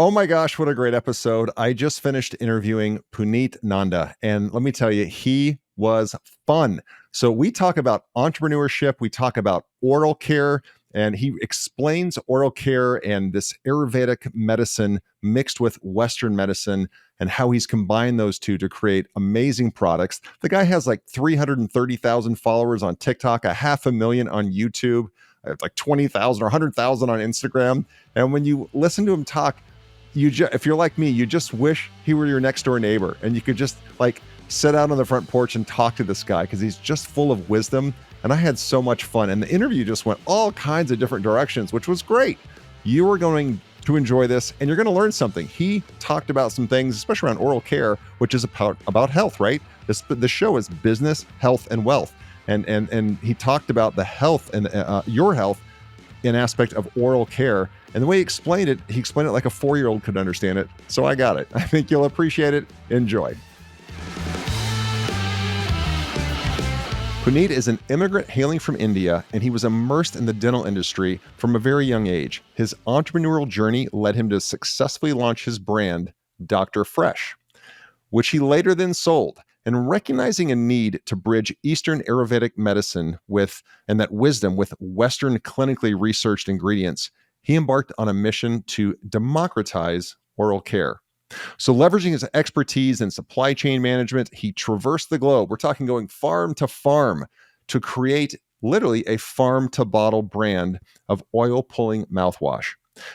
Oh my gosh, what a great episode. I just finished interviewing Puneet Nanda, and let me tell you, he was fun. So, we talk about entrepreneurship, we talk about oral care, and he explains oral care and this Ayurvedic medicine mixed with Western medicine and how he's combined those two to create amazing products. The guy has like 330,000 followers on TikTok, a half a million on YouTube, like 20,000 or 100,000 on Instagram. And when you listen to him talk, if you're like me, you just wish he were your next door neighbor and you could just like sit out on the front porch and talk to this guy because he's just full of wisdom. And I had so much fun. And the interview just went all kinds of different directions, which was great. You are going to enjoy this and you're going to learn something. He talked about some things, especially around oral care, which is about health, right? The show is business, health, and wealth. And he talked about the health and your health in aspect of oral care. And the way he explained it like a 4-year-old could understand it. So I got it. I think you'll appreciate it. Enjoy. Puneet is an immigrant hailing from India, and he was immersed in the dental industry from a very young age. His entrepreneurial journey led him to successfully launch his brand, Dr. Fresh, which he later then sold. And recognizing a need to bridge Eastern Ayurvedic medicine and that wisdom with Western clinically researched ingredients, he embarked on a mission to democratize oral care. So, leveraging his expertise in supply chain management, he traversed the globe. We're talking going farm to farm to create literally a farm to bottle brand of oil pulling mouthwash.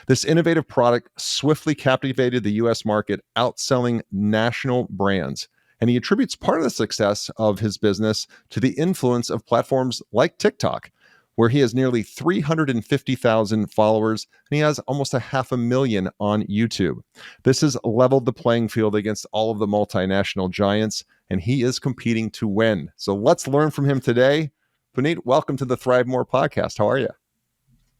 This innovative product swiftly captivated the US market, outselling national brands. And he attributes part of the success of his business to the influence of platforms like TikTok, where he has nearly 350,000 followers and he has almost 500,000 on YouTube. This has leveled the playing field against all of the multinational giants, and he is competing to win. So let's learn from him today. Puneet, welcome to the ThriveMore podcast. How are you?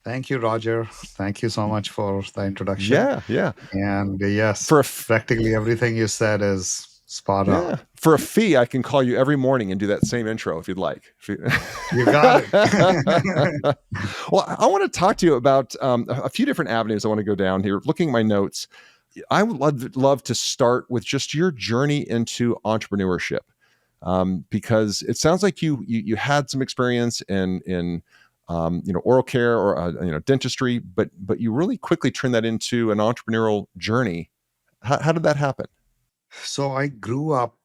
Thank you, Roger. Thank you so much for the introduction. Yeah. And yes, For a practically everything you said is spot on. For a fee, I can call you every morning and do that same intro if you'd like. You got it. Well, I want to talk to you about a few different avenues I want to go down here. Looking at my notes, I would love to start with just your journey into entrepreneurship, because it sounds like you had some experience in oral care or dentistry, but you really quickly turned that into an entrepreneurial journey. How did that happen? So I grew up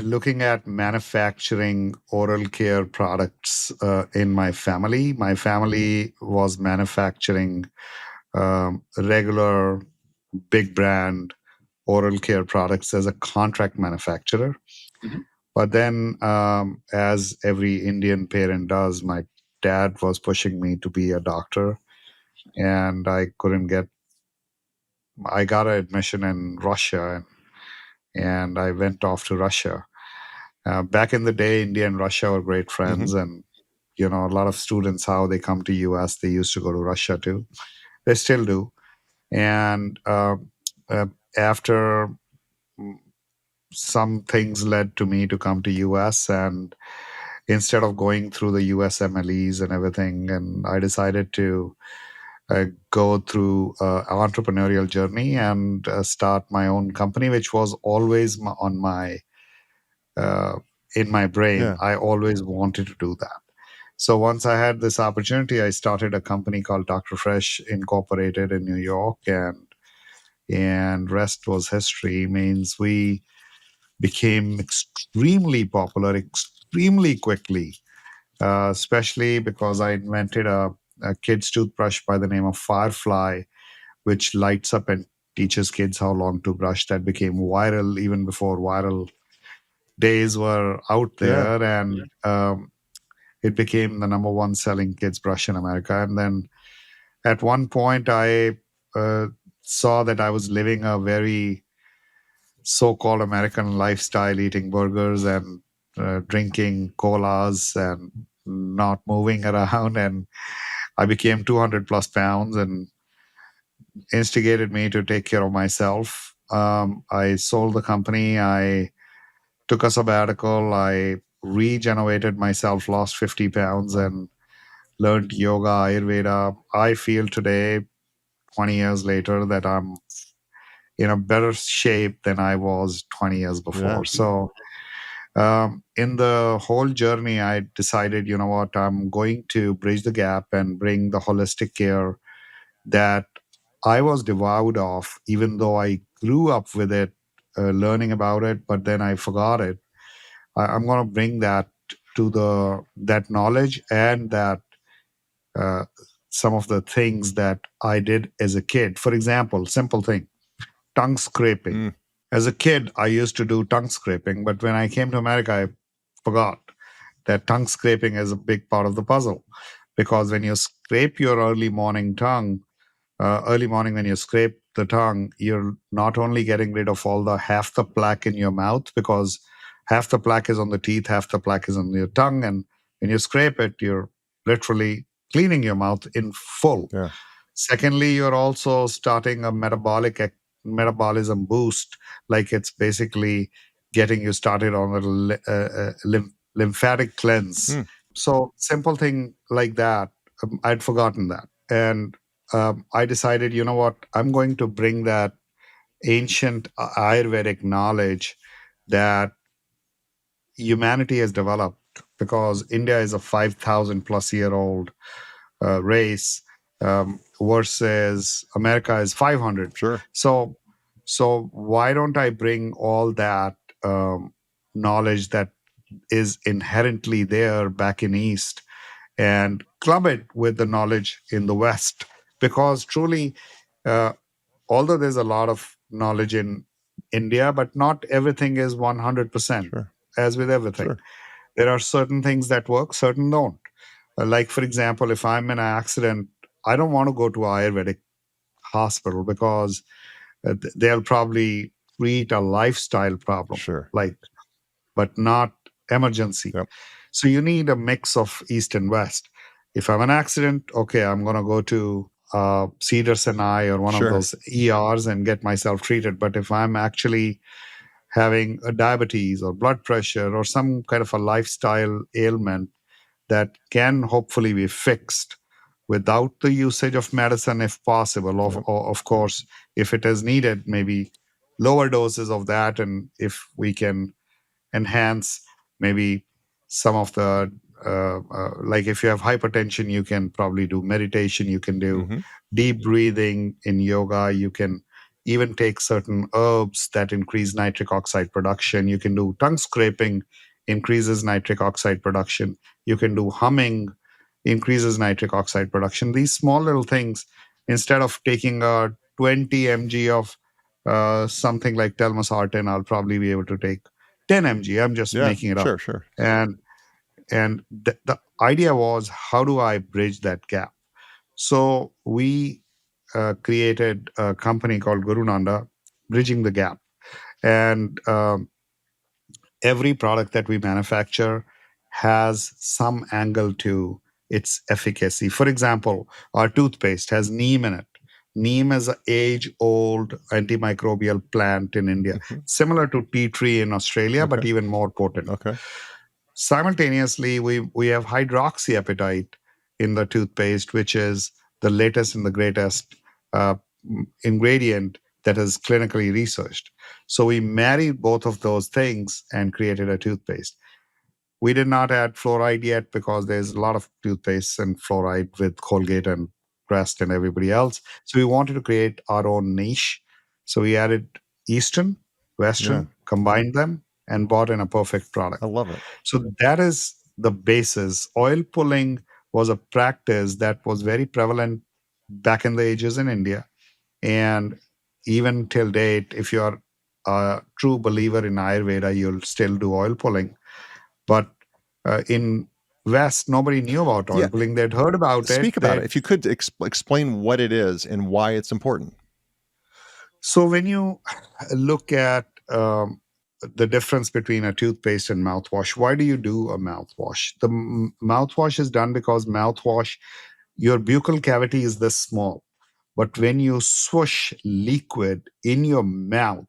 looking at manufacturing oral care products in my family. My family was manufacturing regular big brand oral care products as a contract manufacturer. Mhm. But then, as every Indian parent does, my dad was pushing me to be a doctor, and I couldn't get. I got an admission in Russia, and I went off to Russia. Back in the day, India and Russia were great Mhm. friends, and a lot of students, how they come to US, they used to go to Russia too. They still do. And uh, after some things led to me to come to US, and instead of going through the USMLEs and everything, and I decided to go through entrepreneurial journey and start my own company, which was always on my uh, in my brain. Yeah. I always wanted to do that. So once I had this opportunity, I started a company called Dr. Fresh Incorporated in New York, and rest was history. Means we became extremely popular extremely quickly, especially because I invented a kid's toothbrush by the name of Firefly, which lights up and teaches kids how long to brush. That became viral even before viral days were out Yeah. there. And it became the number one selling kids brush in America. And then at one point, I uh, saw that I was living a very so-called American lifestyle, eating burgers and drinking colas and not moving around. And I became 200 plus pounds and instigated me to take care of myself. I sold the company. I took a sabbatical. I regenerated myself, lost 50 pounds, and learned yoga, Ayurveda. I feel today, 20 years later, that I'm in a better shape than I was 20 years before. Yeah. So in the whole journey, I decided, you know what, I'm going to bridge the gap and bring the holistic care that I was devoid of, even though I grew up with it, learning about it, but then I forgot it. I'm going to bring that to that knowledge and that uh, some of the things that I did as a kid. For example, simple thing, tongue scraping. Mm, As a kid, I used to do tongue scraping, but when I came to America, I forgot that tongue scraping is a big part of the puzzle. Because when you scrape your early morning when you scrape the tongue, you're not only getting rid of all the half the plaque in your mouth, because half the plaque is on the teeth, half the plaque is on your tongue. And when you scrape it, you're literally cleaning your mouth in full. yeah. Secondly, you're also starting a metabolism boost, like it's basically getting you started on a lymphatic cleanse. Mm, So simple thing like that, I'd forgotten that, and I decided, you know what, I'm going to bring that ancient Ayurvedic knowledge that humanity has developed, because India is a 5,000 plus year old race, versus America is 500. sure. So, so why don't I bring all that knowledge that is inherently there back in East and club it with the knowledge in the West? Because truly, uh, although there's a lot of knowledge in India, but not everything is 100%. Sure. As with everything, Sure. there are certain things that work, certain don't. Like, for example, if I'm in an accident, I don't want to go to Ayurvedic hospital, because they'll probably treat a lifestyle problem, Sure. like, but not emergency. Yep. So you need a mix of East and West. If I'm an accident, okay, I'm going to go to Cedar Sinai or one of Sure. those ERs and get myself treated. But if I'm actually having a diabetes or blood pressure or some kind of a lifestyle ailment that can hopefully be fixed without the usage of medicine if possible, Yep. of course, if it is needed, maybe lower doses of that, and if we can enhance maybe some of the like, if you have hypertension, you can probably do meditation, you can do Mm-hmm. deep breathing in yoga, you can even take certain herbs that increase nitric oxide production, you can do tongue scraping, increases nitric oxide production, you can do humming, increases nitric oxide production. These small little things, instead of taking a 20 mg of something like telmisartan, I'll probably be able to take 10 mg. I'm just Yeah. making it up. Sure. Sure. And the idea was, how do I bridge that gap? So we created a company called Guru Nanda, Bridging the Gap. And every product that we manufacture has some angle to its efficacy. For example, our toothpaste has neem in it. Neem is an age-old antimicrobial plant in India, Mm-hmm. similar to tea tree in Australia, but Okay. even more potent. Okay. Simultaneously, we have hydroxyapatite in the toothpaste, which is the latest and the greatest uh, ingredient that is clinically researched. So we married both of those things and created a toothpaste. We did not add fluoride yet, because there's a lot of toothpaste and fluoride with Colgate and Crest and everybody else. So we wanted to create our own niche. So we added Eastern, Yeah. Western, combined them, and bought in a perfect product. I love it. So that is the basis. Oil pulling was a practice that was very prevalent back in the ages in India. And even till date, if you're a true believer in Ayurveda, you'll still do oil pulling. But in West, nobody knew about oil Yeah. pulling. They'd heard about it. Speak about it. If you could explain what it is and why it's important. So when you look at the difference between a toothpaste and mouthwash, why do you do a mouthwash? The mouthwash is done because mouthwash, your buccal cavity is this small. But when you swoosh liquid in your mouth,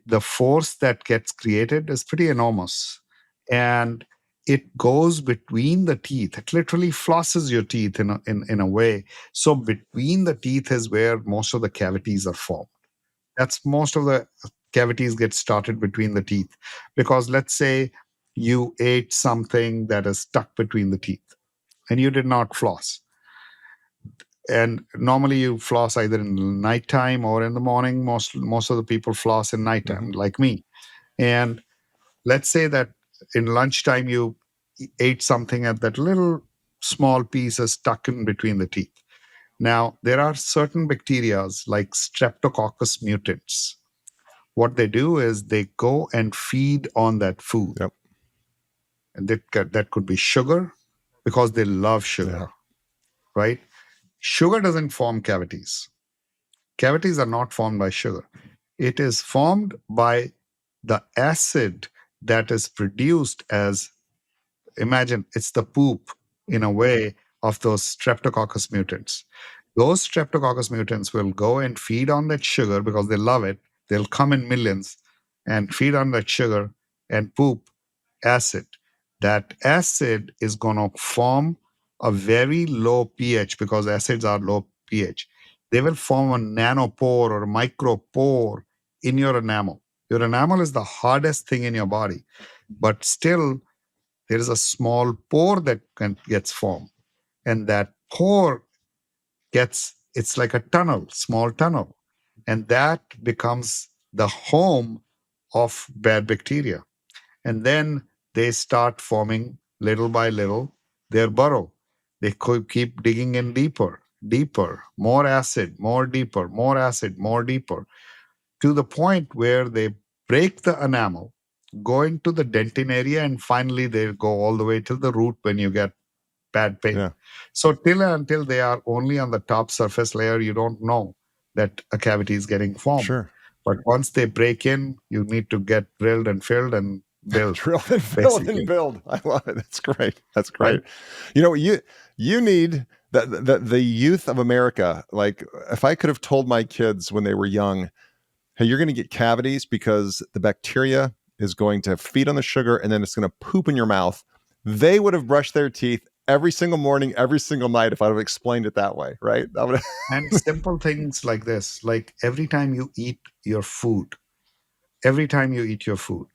the force that gets created is pretty enormous. And it goes between the teeth. It literally flosses your teeth in a way. So between the teeth is where most of the cavities are formed. That's most of the cavities get started between the teeth. Because let's say you ate something that is stuck between the teeth and you did not floss. And normally you floss either in the nighttime or in the morning. Most of the people floss in nighttime, like me. And let's say that in lunchtime you ate something and that little small piece is stuck in between the teeth. Now, there are certain bacteria like Streptococcus mutans. What they do is they go and feed on that food. Yep. And that could be sugar, because they love sugar, Yeah. right? Sugar doesn't form cavities. Cavities are not formed by sugar. It is formed by the acid that is produced as, imagine it's the poop in a way of those Streptococcus mutants. Those Streptococcus mutants will go and feed on that sugar because they love it. They'll come in millions and feed on that sugar and poop acid. That acid is going to form a very low pH, because acids are low pH. They will form a nanopore or a micropore in your enamel. Your enamel is the hardest thing in your body, but still there is a small pore that gets formed. And that pore it's like a tunnel, small tunnel. And that becomes the home of bad bacteria. And then they start forming little by little their burrow. They could keep digging in deeper, deeper, more acid, more deeper, more acid, more deeper, to the point where they break the enamel, go into the dentin area, and finally they go all the way to the root when you get bad pain. Yeah. So till and until they are only on the top surface layer, you don't know that a cavity is getting formed. Sure. But once they break in, you need to get drilled and filled and build, Drill and build and basically. build. I love it. That's great. That's Right? great. You know, you need the youth of America. Like, if I could have told my kids when they were young, hey, you're going to get cavities because the bacteria is going to feed on the sugar and then it's going to poop in your mouth, they would have brushed their teeth every single morning, every single night if I would have explained it that way, right? That would And simple things like this, like every time you eat your food, every time you eat your food,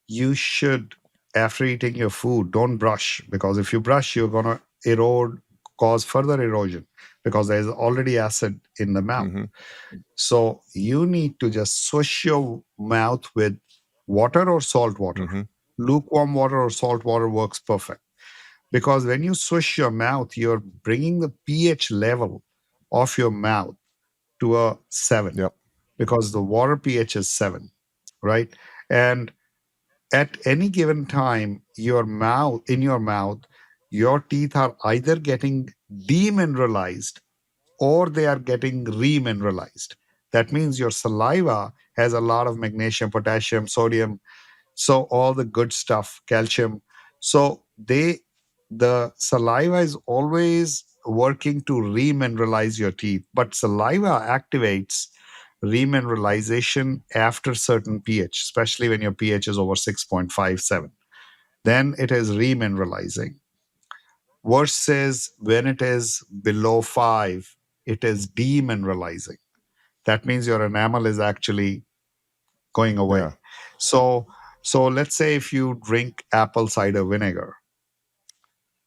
you should, after eating your food, don't brush, because if you brush, you're going to erode, cause further erosion, because there's already acid in the mouth. Mhm. So you need to just swish your mouth with water or salt water. Mhm. Lukewarm water or salt water works perfect, because when you swish your mouth, you're bringing the pH level of your mouth to a 7, Yep. because the water pH is 7, right? And at any given time, in your mouth, your teeth are either getting demineralized or they are getting remineralized. That means your saliva has a lot of magnesium, potassium, sodium, so all the good stuff, calcium. So the saliva is always working to remineralize your teeth, but saliva activates remineralization after certain pH, especially when your pH is over 6.57. Then it is remineralizing. Versus when it is below 5, it is demineralizing. That means your enamel is actually going Yeah. away. So, so let's say if you drink apple cider vinegar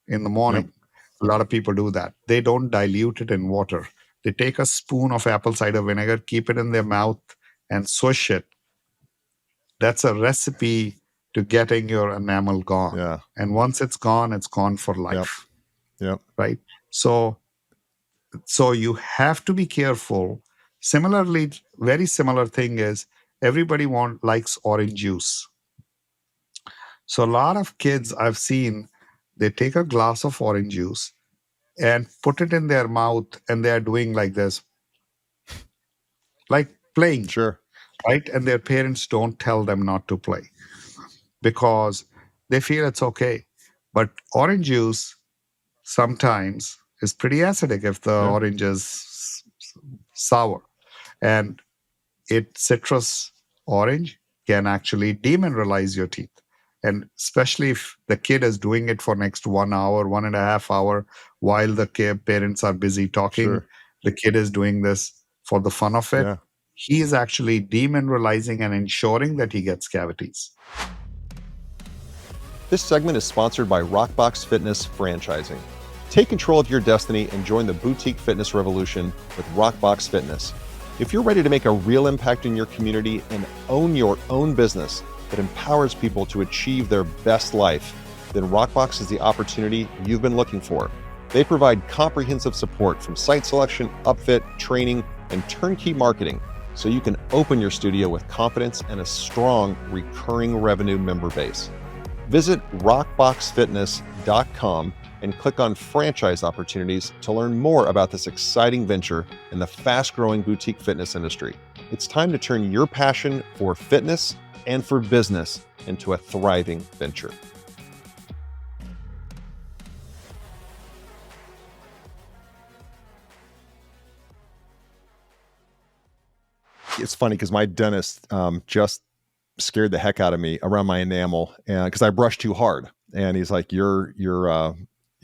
in the Yep. morning, a lot of people do that. They don't dilute it in water. They take a spoon of apple cider vinegar, keep it in their mouth, and swish it. That's a recipe to getting your enamel gone. Yeah. And once it's gone for Yep. life, Yep. right? So you have to be careful. Similarly, very similar thing is everybody likes orange juice. So a lot of kids I've seen, they take a glass of orange juice and put it in their mouth, and they are doing like this, like playing, Sure. right? And their parents don't tell them not to play because they feel it's okay. But orange juice sometimes is pretty acidic if the Yeah. orange is sour. And citrus orange can actually demineralize your teeth. And especially if the kid is doing it for next 1 hour, 1.5 hour, while the parents are busy talking, Sure. the kid is doing this for the fun of it. Yeah. he is actually demineralizing and ensuring that he gets cavities. This segment is sponsored by Rockbox Fitness Franchising. Take control of your destiny and join the boutique fitness revolution with Rockbox Fitness. If you're ready to make a real impact in your community and own your own business that empowers people to achieve their best life, then Rockbox is the opportunity you've been looking for. They provide comprehensive support from site selection, upfit, training, and turnkey marketing, so you can open your studio with confidence and a strong recurring revenue member base. Visit rockboxfitness.com and click on franchise opportunities to learn more about this exciting venture in the fast-growing boutique fitness industry. It's time to turn your passion for fitness and for business into a thriving venture. It's funny because my dentist just scared the heck out of me around my enamel, and because I brushed too hard, and he's like, "You're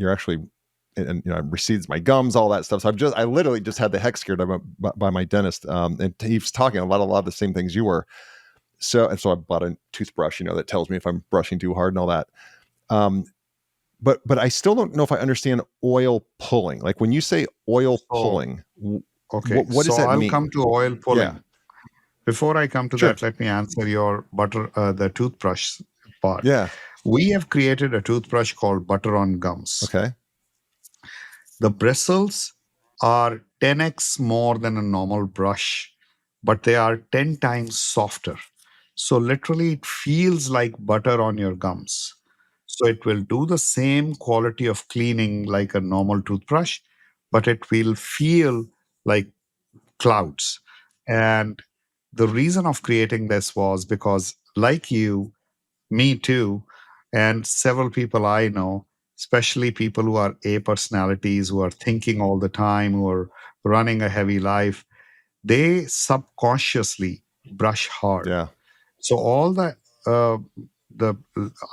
actually," and recedes my gums, all that stuff. So I literally just had the heck scared of by my dentist, and he was talking a lot of the same things you were. So I bought a toothbrush, that tells me if I'm brushing too hard and all that. But I still don't know if I understand oil pulling. Like when you say oil pulling, Okay, what does so that I'll mean? come to oil pulling. Yeah. Before I come to Sure. that, let me answer your the toothbrush part. Yeah. We have created a toothbrush called Butter on Gums. Okay. The bristles are 10x more than a normal brush, but they are 10 times softer. So literally, it feels like butter on your gums. So it will do the same quality of cleaning like a normal toothbrush, but it will feel like clouds. And the reason of creating this was because, like you, me too, and several people I know, especially people who are A personalities, who are thinking all the time, who are running a heavy life, they subconsciously brush hard. Yeah. So all uh,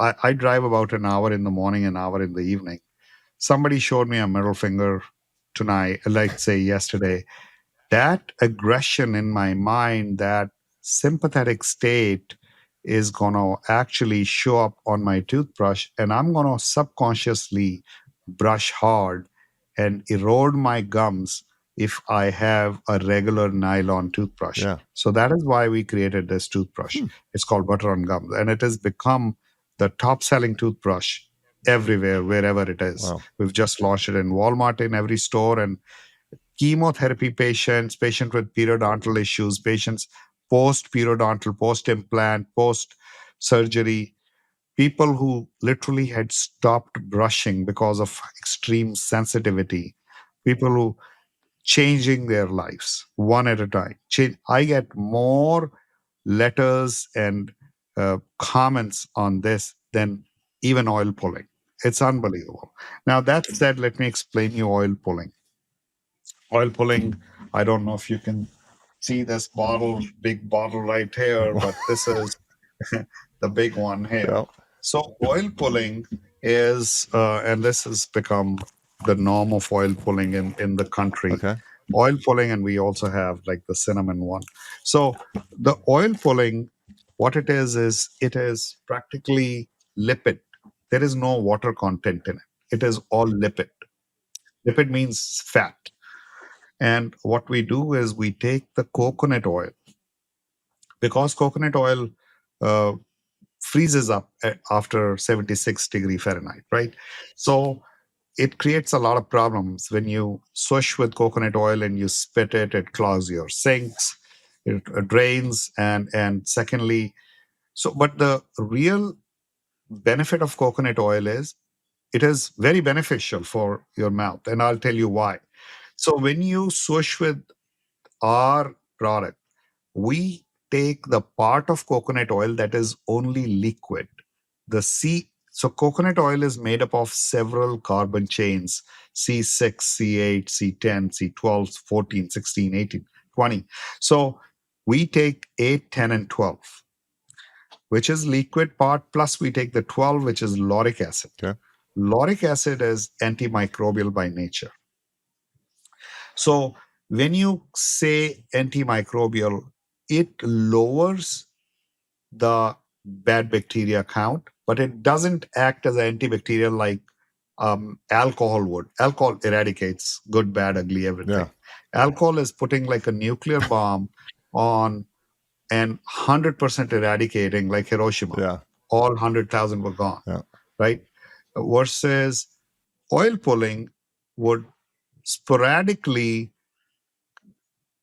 I drive about an hour in the morning, an hour in the evening. Somebody showed me a middle finger tonight, let's say yesterday. That aggression in my mind, that sympathetic state is going to actually show up on my toothbrush, and I'm going to subconsciously brush hard and erode my gums if I have a regular nylon toothbrush. Yeah. So that is why we created this toothbrush. It's called Butter on Gums, and it has become the top selling toothbrush everywhere, wherever it is. Wow. We've just launched it in Walmart, in every store, and chemotherapy patients, patients with periodontal issues, patients post-periodontal, post-implant, post-surgery, people who literally had stopped brushing because of extreme sensitivity, people who changing their lives one at a time. I get more letters and comments on this than even oil pulling. It's unbelievable. Now, that said, let me explain you oil pulling. Oil pulling, I don't know if you can see this bottle, big bottle right here, but this is the big one here. Yeah. So oil pulling is, and this has become the norm of oil pulling in the country. Okay. Oil pulling, and we also have like the cinnamon one. So the oil pulling, what it is practically lipid. There is no water content in it. It is all lipid. Lipid means fat. And what we do is we take the coconut oil, because coconut oil uh, freezes up after 76-degree Fahrenheit, right? So it creates a lot of problems when you swish with coconut oil and you spit it. It clogs your sinks, it drains, and secondly, but the real benefit of coconut oil is it is very beneficial for your mouth, and I'll tell you why. So when you swish with our product, we take the part of coconut oil that is only liquid. So coconut oil is made up of several carbon chains: C6, C8, C10, C12, 14, 16, 18, 20. So we take 8, 10, and 12, which is liquid part, plus we take the 12, which is lauric acid. Okay. Lauric acid is antimicrobial by nature. So when you say antimicrobial, it lowers the bad bacteria count, but it doesn't act as an antibacterial like alcohol would. Alcohol eradicates good, bad, ugly, everything. Alcohol is putting like a nuclear bomb on and 100% eradicating, like Hiroshima. Yeah. All 100,000 were gone, Yeah. right? Versus oil pulling would sporadically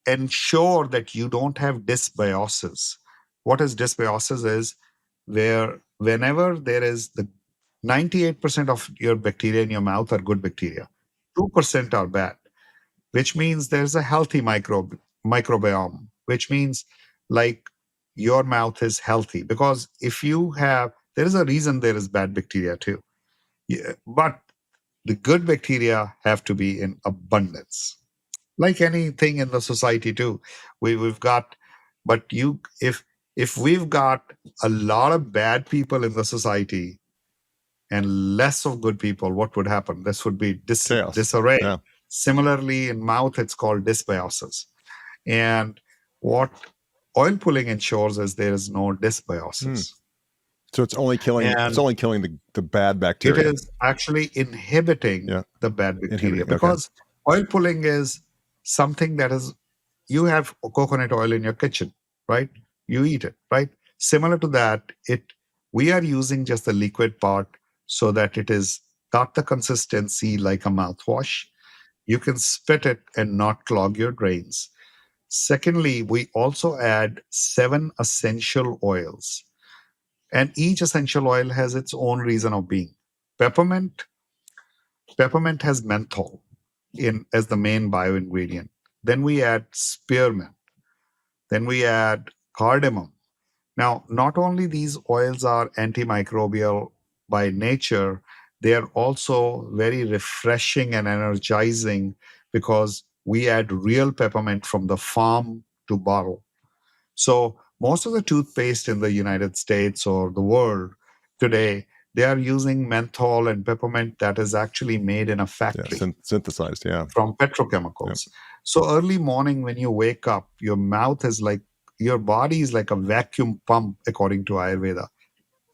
ensure that you don't have dysbiosis. What is dysbiosis is where whenever there is the 98% of your bacteria in your mouth are good bacteria, 2% are bad, which means there's a healthy microbiome, which means like your mouth is healthy. Because if you have, there is a reason there is bad bacteria too. Yeah, but the good bacteria have to be in abundance, like anything in the society too. We've got, but you if we've got a lot of bad people in the society and less of good people, what would happen? This would be Chaos. disarray. Yeah. Similarly, in mouth, it's called dysbiosis. And what oil pulling ensures is there is no Hmm. dysbiosis. So it's only killing And the bad it bacteria. is actually inhibiting Yeah. the bad bacteria, Inhibiting. Okay. because oil pulling is something that is, you have coconut oil in your kitchen, right? You eat it, right? Similar to that, we are using just the liquid part so that it is got the consistency like a mouthwash. You can spit it and not clog your drains. Secondly, we also add 7 essential oils, and each essential oil has its own reason of being. Peppermint, peppermint has menthol in as the main bioingredient. Then we add spearmint. Then we add cardamom. Now, not only these oils are antimicrobial by nature, they are also very refreshing and energizing because we add real peppermint from the farm to bottle. So most of the toothpaste in the United States or the world today, they are using menthol and peppermint that is actually made in a Yeah. factory Synthesized. Yeah. from Yeah. petrochemicals. So early morning when you wake up, your mouth is like, your body is like a vacuum pump, according to Ayurveda.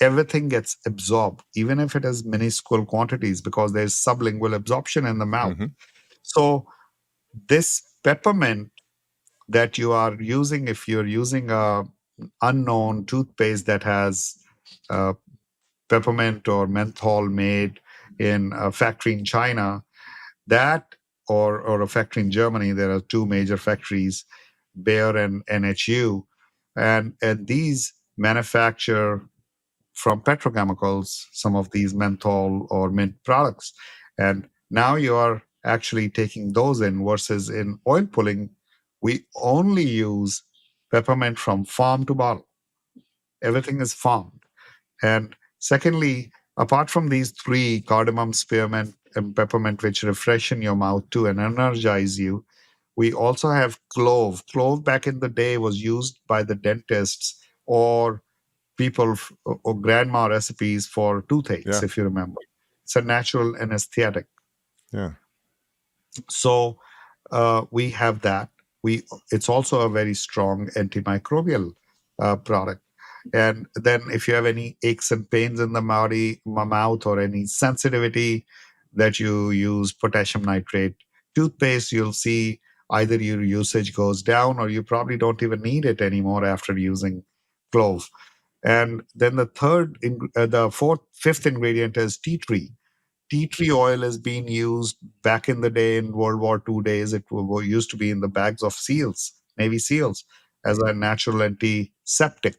Everything gets absorbed, even if it is minuscule quantities, because there's sublingual absorption in the mouth. Mm-hmm. So this peppermint that you are using, if you're using a unknown toothpaste that has uh, peppermint or menthol made in a factory in China, that or a factory in Germany, there are two major factories, Bayer and NHU, and these manufacture from petrochemicals some of these menthol or mint products. And now you are actually taking those in, versus in oil pulling, we only use peppermint from farm to bottle. Everything is farmed. And secondly, apart from these three, cardamom, spearmint, and peppermint, which refreshen your mouth too and energize you, we also have clove. Clove back in the day was used by the dentists or people or grandma recipes for toothaches, Yeah. if you remember. It's a natural anesthetic. Yeah. So we have that. It's also a very strong antimicrobial product. And then if you have any aches and pains in the mouth or any sensitivity, that you use potassium nitrate toothpaste, you'll see either your usage goes down or you probably don't even need it anymore after using clove. And then the fifth ingredient is tea tree. Tea tree oil is being used back in the day in World War II days. It used to be in the bags of SEALs, Navy SEALs, as a natural antiseptic.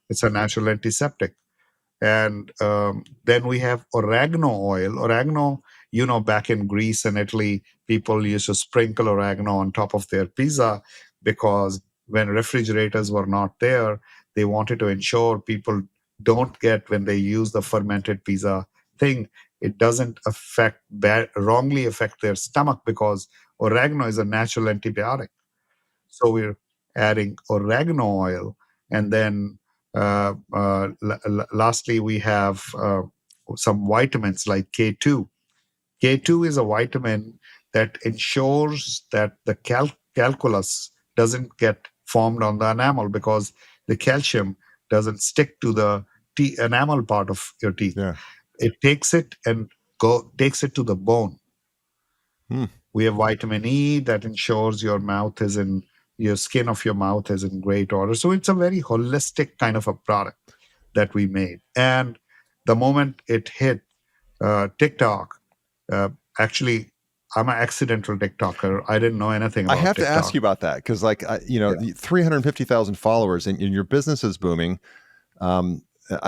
It's a natural antiseptic. And then we have oregano oil. Oregano, back in Greece and Italy, people used to sprinkle oregano on top of their pizza because when refrigerators were not there, they wanted to ensure people don't get, when they use the fermented pizza thing, it doesn't wrongly affect their stomach, because oregano is a natural antibiotic. So we're adding oregano oil. And then lastly, we have some vitamins like K2. K2 is a vitamin that ensures that the calculus doesn't get formed on the enamel because the calcium doesn't stick to the enamel part of your teeth. Yeah. It takes it and takes it to the bone. Hmm. We have vitamin E that ensures your skin of your mouth is in great order. So it's a very holistic kind of a product that we made. And the moment it hit TikTok, uh, actually, I'm an accidental TikToker. I didn't know anything I about have to ask TikTok. you about that because, like, Yeah, 350,000 followers and your business is booming.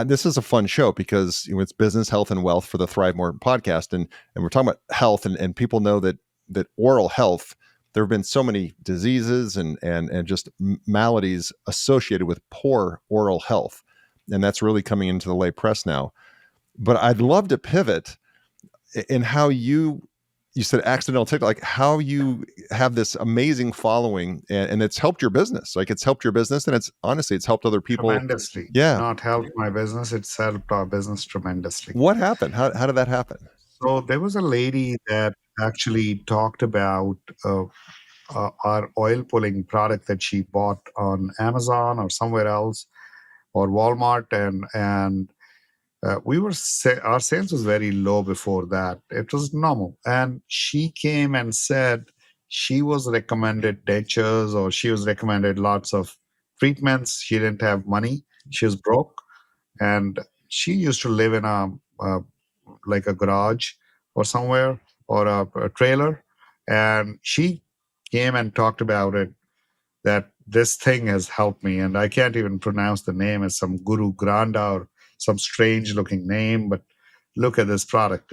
This is a fun show because it's business, health, and wealth for the ThriveMore podcast, and we're talking about health, and people know that oral health. There have been so many diseases and just maladies associated with poor oral health, and that's really coming into the lay press now. But I'd love to pivot in how you said accidental TikTok, like how you have this amazing following and it's helped your business. Like it's helped your business and it's honestly, it's helped other people. tremendously. Yeah. Not helped my business, it's helped our business tremendously. What happened? How did that happen? So there was a lady that actually talked about our oil pulling product that she bought on Amazon or somewhere else or Walmart, and our sales was very low before that. It was normal, and she came and said she was recommended dentures or she was recommended lots of treatments. She didn't have money. She was broke, and she used to live in a like a garage or somewhere or a trailer, and she came and talked about it that this thing has helped me. And I can't even pronounce the name. It's some Guru Granda or some strange looking name, but look at this product.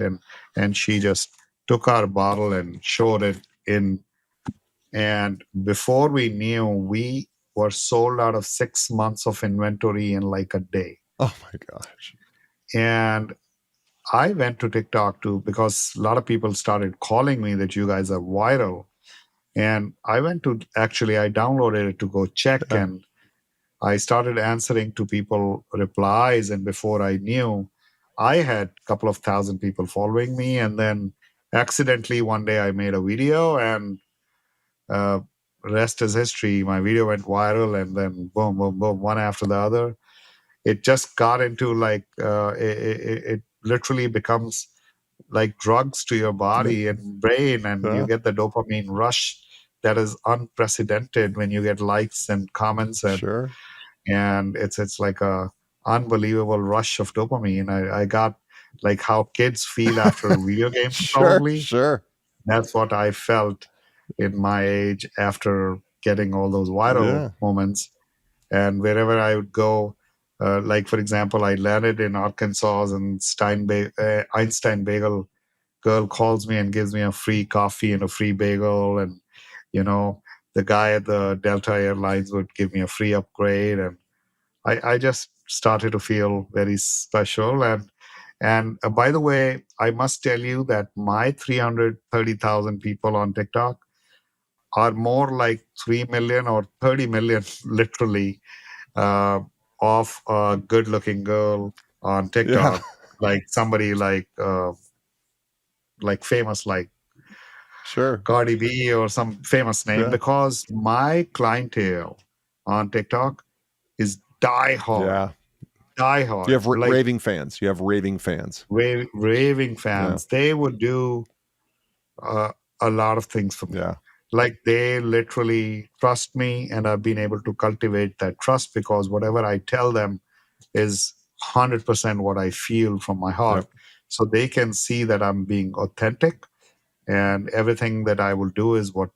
And she just took our bottle and showed it in. And before we knew, we were sold out of 6 months of inventory in like a day. Oh my gosh. And I went to TikTok too because a lot of people started calling me that you guys are viral. And I went to I downloaded it to go check, Yeah. and I started answering to people replies. And before I knew, I had a couple of thousand people following me. And then accidentally one day I made a video, and uh, rest is history. My video went viral, and then boom, boom, boom, one after the other. It just got into like, it literally becomes like drugs to your body and brain, and you Yeah. get the dopamine rush that is unprecedented when you get likes and comments, Sure. and it's like a unbelievable rush of dopamine. I got like how kids feel after video games, Sure. probably. Sure. That's what I felt in my age after getting all those viral Yeah. moments. And wherever I would go, like for example, I landed in Arkansas, and Einstein Bagel girl calls me and gives me a free coffee and a free bagel, and you know the guy at the Delta Airlines would give me a free upgrade, and I just started to feel very special. And by the way, I must tell you that my 330,000 people on TikTok are more like 3 million or 30 million, literally, uh, of a good looking girl on Yeah. TikTok, like somebody like famous, like Sure. Cardi B or some famous name, Yeah. because my clientele on TikTok is Yeah. die You hard, have like raving fans. You have raving fans. raving Yeah. fans. They would do uh, a lot of things for me. Yeah. Like they literally trust me, and I've been able to cultivate that trust because whatever I tell them is 100% what I feel from my heart. Yep. So they can see that I'm being authentic, and everything that I will do is what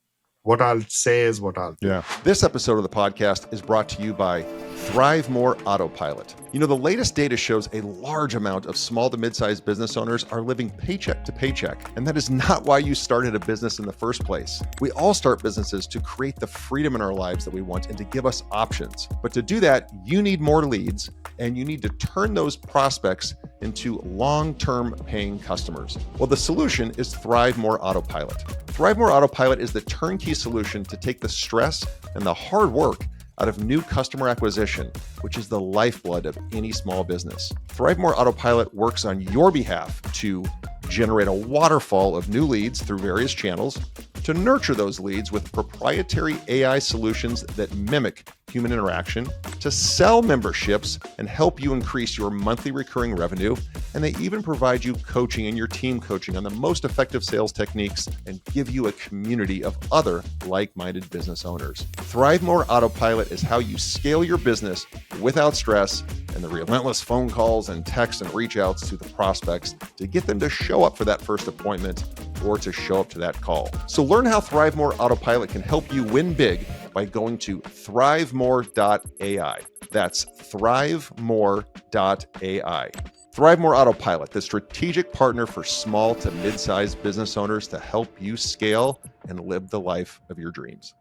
I'll say is what I'll do. Yeah. This episode of the podcast is brought to you by ThriveMore Autopilot. The latest data shows a large amount of small to mid-sized business owners are living paycheck to paycheck, and that is not why you started a business in the first place. We all start businesses to create the freedom in our lives that we want and to give us options. But to do that, you need more leads, and you need to turn those prospects into long-term paying customers. Well, the solution is ThriveMore Autopilot. ThriveMore Autopilot is the turnkey solution to take the stress and the hard work out of new customer acquisition, which is the lifeblood of any small business. ThriveMore Autopilot works on your behalf to generate a waterfall of new leads through various channels, to nurture those leads with proprietary AI solutions that mimic human interaction, to sell memberships and help you increase your monthly recurring revenue. And they even provide you coaching and your team coaching on the most effective sales techniques and give you a community of other like-minded business owners. ThriveMore Autopilot is how you scale your business without stress and the relentless phone calls and texts and reach outs to the prospects to get them to show up for that first appointment or to show up to that call. So learn how ThriveMore Autopilot can help you win big by going to thrivemore.ai. That's thrivemore.ai. ThriveMore Autopilot, the strategic partner for small to mid-sized business owners to help you scale and live the life of your dreams.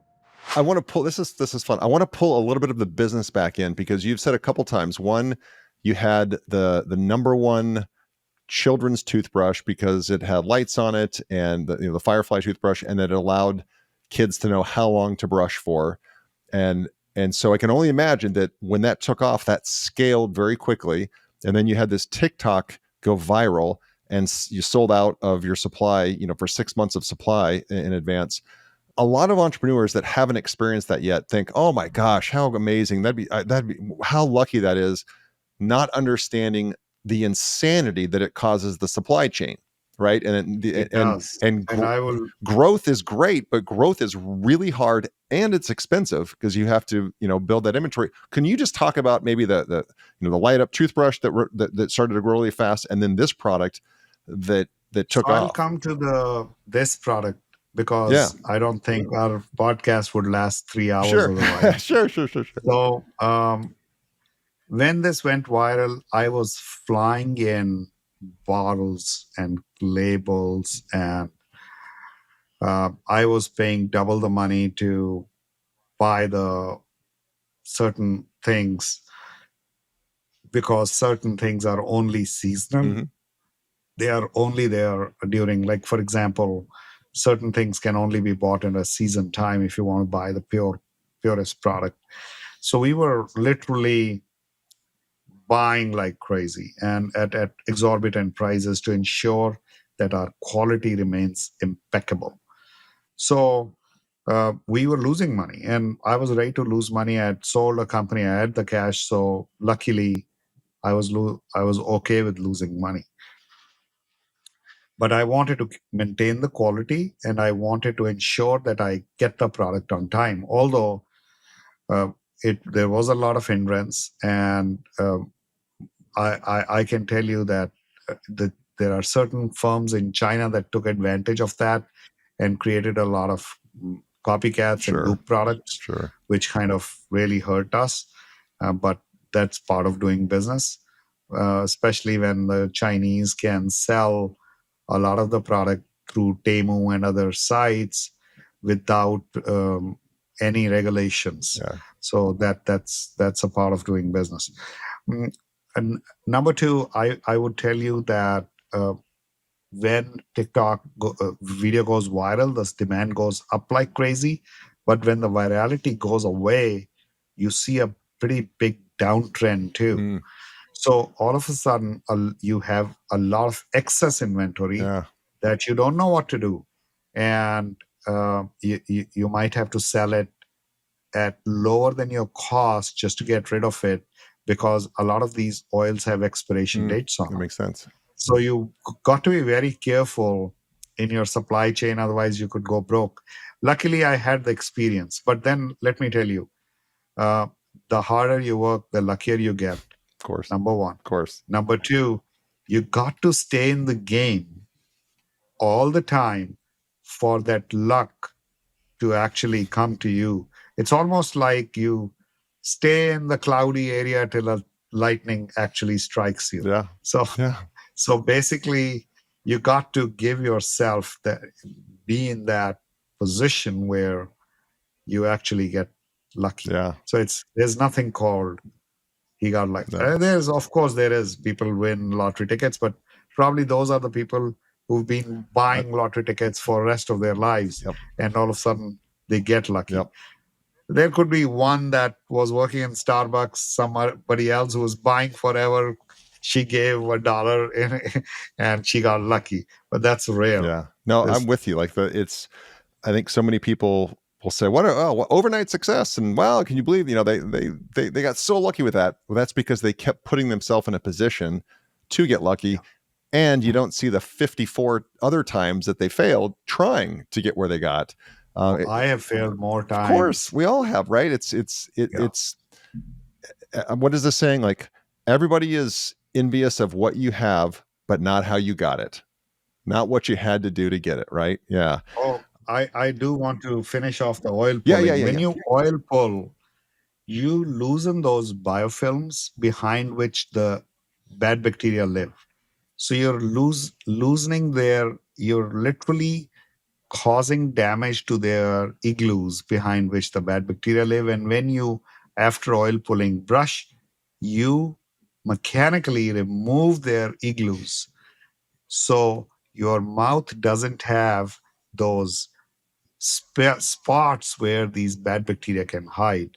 I want to pull this is fun. I want to pull a little bit of the business back in because you've said a couple times. One, you had the number one children's toothbrush because it had lights on it and the Firefly toothbrush, and it allowed kids to know how long to brush for. And so I can only imagine that when that took off, that scaled very quickly. And then you had this TikTok go viral and you sold out of your supply, for 6 months of supply in advance. A lot of entrepreneurs that haven't experienced that yet think, "Oh my gosh, how amazing that'd be how lucky that is," not understanding the insanity that it causes the supply chain, right? It does. And I will, growth is great, but growth is really hard and it's expensive because you have to, build that inventory. Can you just talk about maybe the light up toothbrush that started to grow really fast, and then this product that took I'll off? come to this product because I don't think our podcast would last 3 hours Sure. otherwise. Sure. So, when this went viral, I was flying in bottles and labels, and I was paying double the money to buy the certain things because certain things are only seasonal. Mm-hmm. They are only there during, like, for example, certain things can only be bought in a season time if you want to buy the purest product. So we were literally buying like crazy and at exorbitant prices to ensure that our quality remains impeccable. So we were losing money, and I was ready to lose money. I had sold a company, I had the cash, so luckily I was okay with losing money. But I wanted to maintain the quality, and I wanted to ensure that I get the product on time. Although there was a lot of hindrance, and I can tell you that there are certain firms in China that took advantage of that and created a lot of copycats and dupe products, which kind of really hurt us. But that's part of doing business, especially when the Chinese can sell a lot of the product through Temu and other sites without any regulations. Yeah. So that's a part of doing business. And number two, I would tell you that when TikTok video goes viral, this demand goes up like crazy. But when the virality goes away, you see a pretty big downtrend too. So all of a sudden, you have a lot of excess inventory that you don't know what to do. And you might have to sell it at lower than your cost just to get rid of it, because a lot of these oils have expiration dates on them. That makes sense. So you got to be very careful in your supply chain, otherwise you could go broke. Luckily, I had the experience. But then let me tell you, the harder you work, the luckier you get. Of course. Number one. Of course. Number two, you got to stay in the game all the time for that luck to actually come to you. It's almost like you stay in the cloudy area till a lightning actually strikes you. Yeah. So basically, you got to give yourself be in that position where you actually get lucky. Yeah. So there's nothing called he got lucky. No. Of course there is people win lottery tickets, but probably those are the people who've been buying lottery tickets for the rest of their lives, and all of a sudden they get lucky. There could be one that was working in Starbucks, somebody else who was buying forever. She gave $1 and she got lucky, but that's rare. Yeah, no, I'm with you. Like I think so many people will say, "What overnight success?" And well, can you believe they got so lucky with that? Well, that's because they kept putting themselves in a position to get lucky, Yeah. and you don't see the 54 other times that they failed trying to get where they got. I have failed more Of course, times. we all have, right? Yeah. It's what is this saying? Like everybody is envious of what you have, but not how you got it, not what you had to do to get it. Right? Yeah. Oh, I do want to finish off the oil Yeah. Yeah. pulling. Yeah. When Yeah. you oil pull, you loosen those biofilms behind which the bad bacteria live. So you're loosening you're literally causing damage to their igloos behind which the bad bacteria live. And when you, after oil pulling, brush, you mechanically remove their igloos. So your mouth doesn't have those spots where these bad bacteria can hide.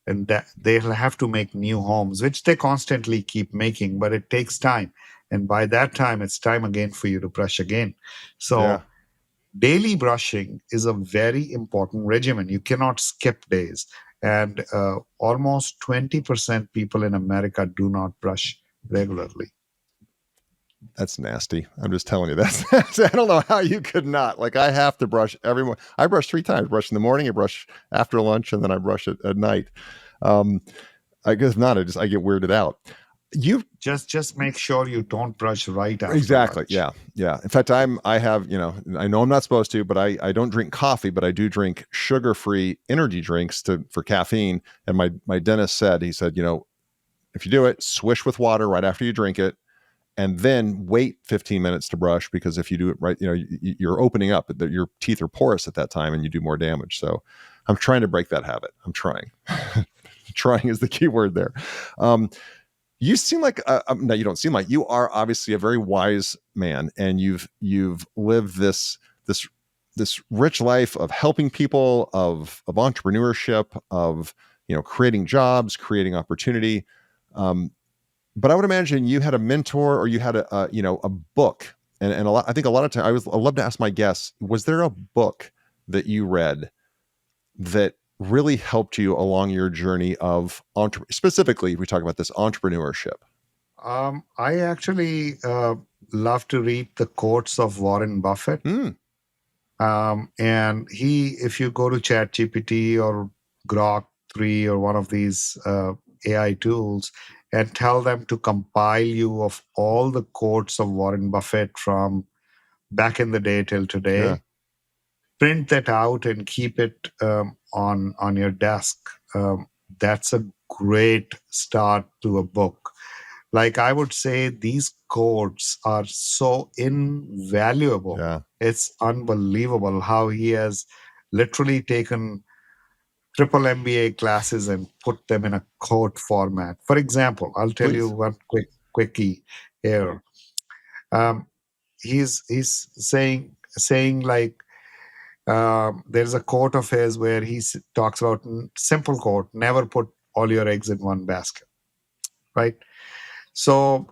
And that they'll have to make new homes, which they constantly keep making, but it takes time. And by that time, it's time again for you to brush again. Yeah. So daily brushing is a very important regimen. You cannot skip days. And almost 20% people in America do not brush regularly. That's nasty. I'm just telling you. I don't know how you could not. Like I have to brush every morning. I brush 3 times. I brush in the morning, I brush after lunch, and then I brush at night. Um, I guess not. I get weirded out. You Just make sure you don't brush right after exactly. lunch. Yeah. Yeah. In fact, I have, I know I'm not supposed to, but I don't drink coffee, but I do drink sugar-free energy drinks for caffeine. And my dentist said, he said, if you do it, swish with water right after you drink it, and then wait 15 minutes to brush, because if you do it right, you're opening up, your teeth are porous at that time and you do more damage. So I'm trying to break that habit. I'm trying. Trying is the key word there. You seem like no, you don't seem like, you are obviously a very wise man, and you've lived this rich life of helping people, of entrepreneurship, of creating jobs, creating opportunity. Um, but I would imagine you had a mentor, or you had a book, and I think a lot of times I love to ask my guests, was there a book that you read that really helped you along your journey of specifically, if we talk about this entrepreneurship? I actually love to read the quotes of Warren Buffett. Mm, And if you go to ChatGPT or Grok 3 or one of these AI tools and tell them to compile you of all the quotes of Warren Buffett from back in the day till yeah, today, print that out and keep it on your desk. That's a great start to a book. Like I would say, these quotes are so invaluable. yeah, It's unbelievable how he has literally taken triple MBA classes and put them in a quote format. For example, I'll tell you please. one quickie here. Um, he's saying like there's a quote of his where he talks about simple quote: never put all your eggs in one basket. Right. So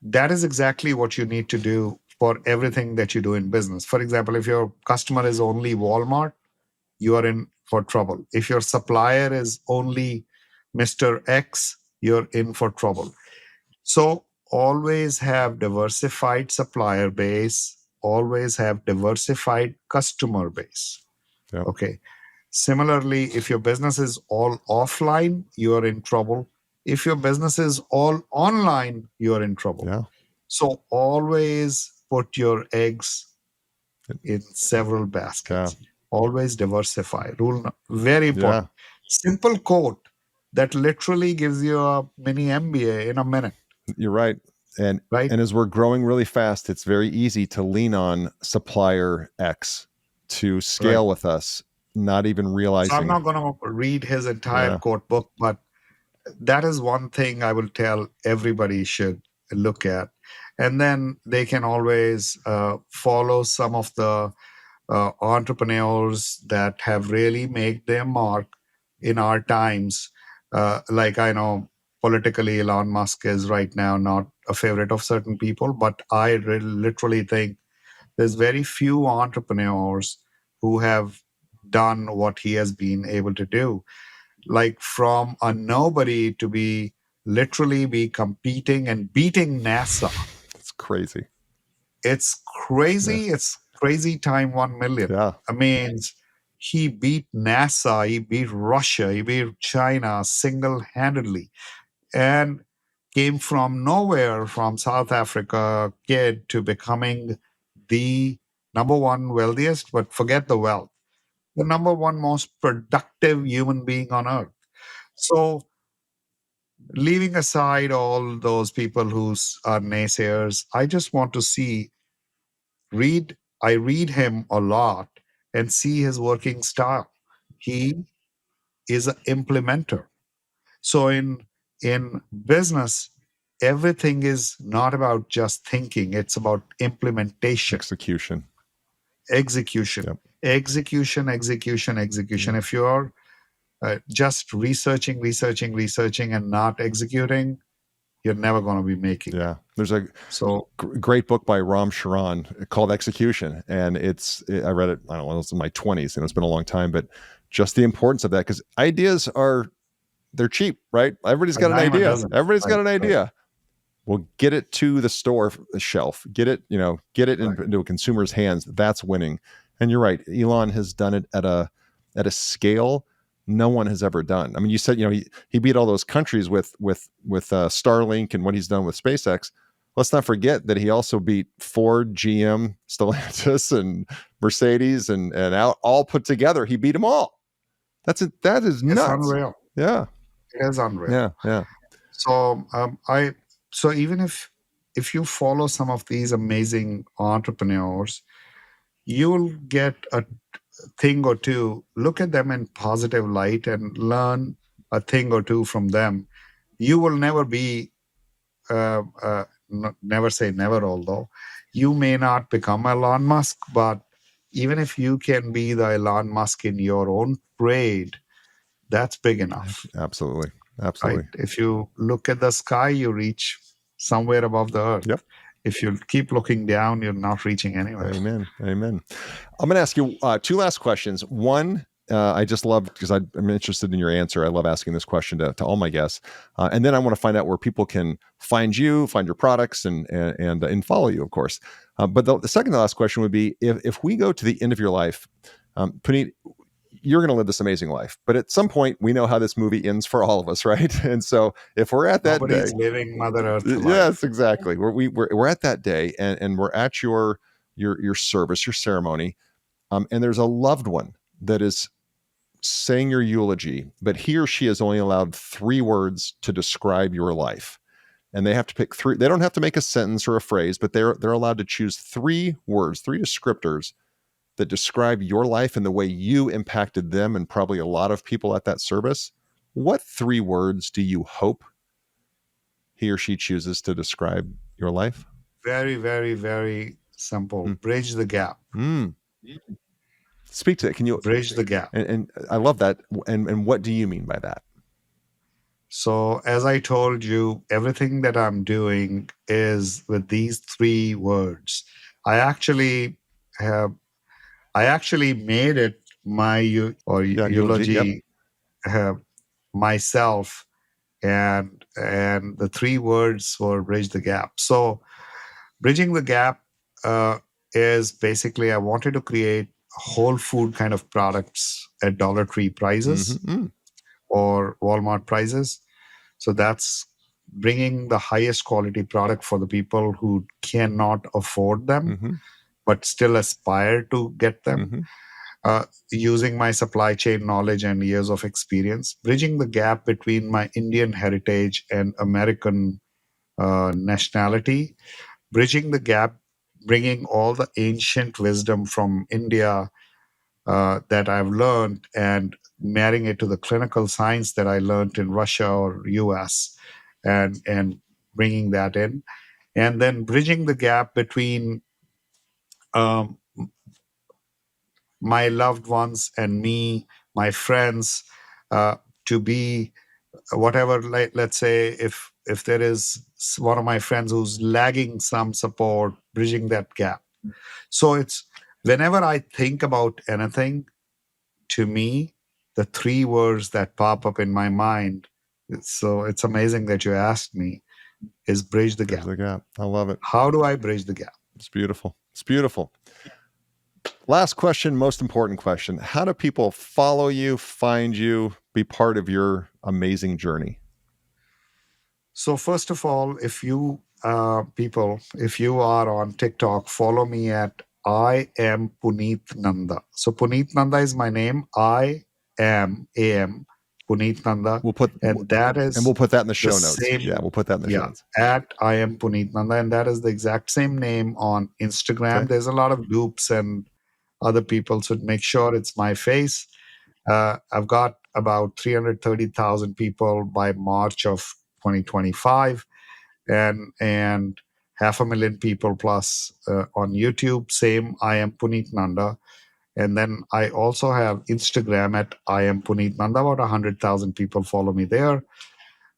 that is exactly what you need to do for everything that you do in business. For example, if your customer is only Walmart, you are in for trouble. If your supplier is only Mr. X, you're in for trouble. So always have diversified supplier base, always have diversified customer base. Yep. Okay. Similarly, if your business is all offline, you are in trouble. If your business is all online, you are in trouble. Yeah. So always put your eggs in several Yeah. baskets. Always diversify. Very Yeah. important. Simple quote that literally gives you a mini MBA in a minute, You're right. And right? and as we're growing really fast, it's very easy to lean on supplier X to Right. scale with us, not even So I'm realizing. not going to read his entire Yeah. quote book, but that is one thing I will tell everybody should look at. And then they can always follow some of the entrepreneurs that have really made their mark in our times. Like I know politically, Elon Musk is right now not a favorite of certain people, but I literally think there's very few entrepreneurs who have done what he has been able to do. Like from a nobody to be literally be competing and beating NASA. It's crazy. It's Yeah. crazy. It's crazy time 1 million. Yeah. I mean, he beat NASA, he beat Russia, he beat China single handedly, and came from nowhere, from South Africa kid to becoming the number one wealthiest, but forget the wealth, the number one most productive human being on earth. So, leaving aside all those people who are naysayers, I just want to read, I read him a lot and see his working style. He is an implementer. So in business, everything is not about just thinking, it's about implementation, Execution. execution, Yep. execution, execution, execution. Yeah. If you're just researching, and not executing, you're never going to be making it. Yeah. There's a So great book by Ram Charan called Execution. And I read it, I don't know, it was in my 20s, and it's been a long time, but just the importance of that, because ideas they're cheap, right? Everybody's a got an dime a idea. dozen. Everybody's got Right, an right, idea. Well, get it to the store shelf, get it right. into a consumer's hands. That's winning. And you're right. Elon has done it at a scale no one has ever done. I mean, you said, he beat all those countries with Starlink and what he's done with SpaceX. Let's not forget that he also beat Ford, GM, Stellantis, and Mercedes, and out all put together. He beat them all. That is It's nuts. unreal. Yeah, It is unreal. yeah, yeah. So I so even if you follow some of these amazing entrepreneurs, you'll get a thing or two. Look at them in positive light and learn a thing or two from them. You will never be never say never. Although you may not become Elon Musk, but even if you can be the Elon Musk in your own trade, that's big enough. Absolutely, Right? absolutely. If you look at the sky, you reach somewhere above the earth. Yep. If you keep looking down, you're not reaching anywhere. Amen. Amen. I'm going to ask you two last questions. One, I just love, because I'm interested in your answer. I love asking this question to all my guests, and then I want to find out where people can find you, find your products, and follow you, of course. But the second to last question would be, if we go to the end of your life, Puneet, you're going to live this amazing life, but at some point we know how this movie ends for all of us, right? And so if we're at that day, Nobody's living Mother Earth yes, life. exactly. We're at that day, and we're at your service, your ceremony, and there's a loved one that is saying your eulogy, but he or she is only allowed 3 words to describe your life, and they have to pick 3. They don't have to make a sentence or a phrase, but they're allowed to choose 3 words, 3 descriptors that describe your life and the way you impacted them and probably a lot of people at that service. What 3 words do you hope he or she chooses to describe your life? Very, very, very simple. Mm. Bridge the gap. Mm. Speak to it. Can you? Bridge the gap. And I love that. And what do you mean by that? So, as I told you, everything that I'm doing is with these 3 words. I actually have, I actually made it my Yeah, eulogy. Yep. eulogy myself, and the 3 words were bridge the gap. So, bridging the gap uh, is basically I wanted to create whole food kind of products at Dollar Tree prices Mm-hmm. or Walmart prices. So that's bringing the highest quality product for the people who cannot afford them, Mm-hmm. but still aspire to get them. Mm-hmm. Using my supply chain knowledge and years of experience, bridging the gap between my Indian heritage and American nationality, bridging the gap, bringing all the ancient wisdom from India that I've learned and marrying it to the clinical science that I learned in Russia or US, and bringing that in, and then bridging the gap between um, my loved ones and me, my friends, to be whatever. Let's say if there is one of my friends who's lagging some support, bridging that gap. So it's Whenever I think about anything, to me, the three words that pop up in my mind, so it's amazing that you asked me, is bridge the Bridge gap. the gap. I love it. How do I bridge the gap? It's beautiful. It's beautiful. Last question, most important question. How do people follow you, find you, be part of your amazing journey? So first of all, if you if you are on TikTok, follow me at I am Puneet Nanda. So Puneet Nanda is my name. I am Puneet Nanda, We'll put and that and is we'll put that in the the show notes. same. Yeah, we'll put that in the show Yeah, notes. at I am Puneet Nanda, and that is the exact same name on Instagram. Okay. There's a lot of loops and other people, so make sure it's my face. I've got about 330,000 people by March of 2025, and 500,000 people plus on YouTube. Same, I am Puneet Nanda. And then I also have Instagram at I am Puneet Nanda. About 100,000 people follow me there.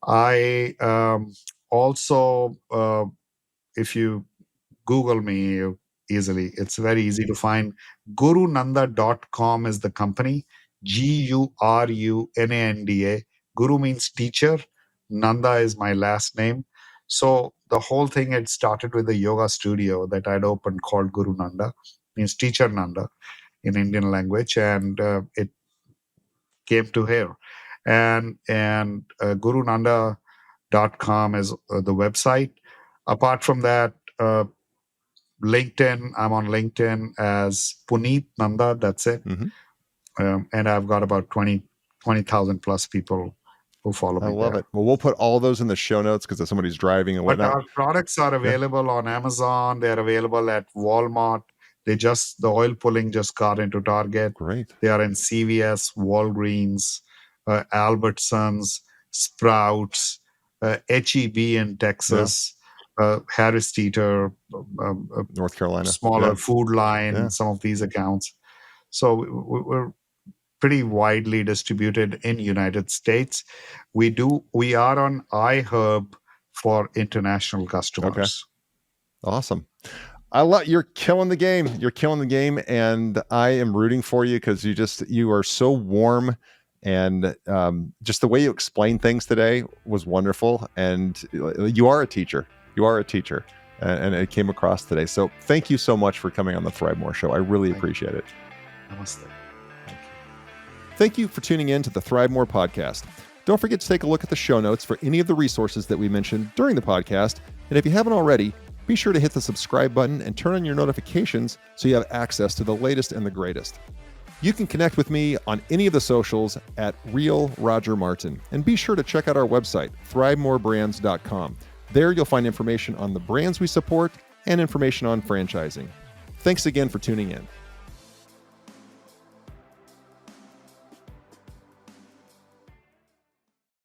I also, if you Google me easily. It's very easy to find. GuruNanda.com is the company. GURUNANDA. Guru means teacher. Nanda is my last name. So the whole thing had started with a yoga studio that I'd opened called Guru Nanda, means teacher Nanda in Indian language, and it came to here. And GuruNanda.com is the website. Apart from that, LinkedIn. I'm on LinkedIn as Puneet Nanda. That's it. Mm-hmm. And I've got about 20,000 plus people who follow I me love there. it. Well, we'll put all those in the show notes because if somebody's driving and But whatnot. our products are Yeah. available on Amazon. They're available at Walmart. The oil pulling just got into Target. Great. They are in CVS, Walgreens, Albertsons, Sprouts, HEB in Texas, Harris Teeter, North Carolina. smaller Yeah. Food Line, Yeah. some of these accounts. So we're pretty widely distributed in United States. We are on iHerb for international customers. Okay. Awesome. You're killing the game. You're killing the game, and I am rooting for you because you are so warm, and just the way you explain things today was wonderful. And you are a teacher. You are a teacher, and it came across today. So thank you so much for coming on the ThriveMore show. I really appreciate it. Namaste. Thank you. Thank you for tuning in to the ThriveMore podcast. Don't forget to take a look at the show notes for any of the resources that we mentioned during the podcast. And if you haven't already, be sure to hit the subscribe button and turn on your notifications so you have access to the latest and the greatest. You can connect with me on any of the socials at Real Roger Martin. And be sure to check out our website, ThriveMoreBrands.com. There you'll find information on the brands we support and information on franchising. Thanks again for tuning in.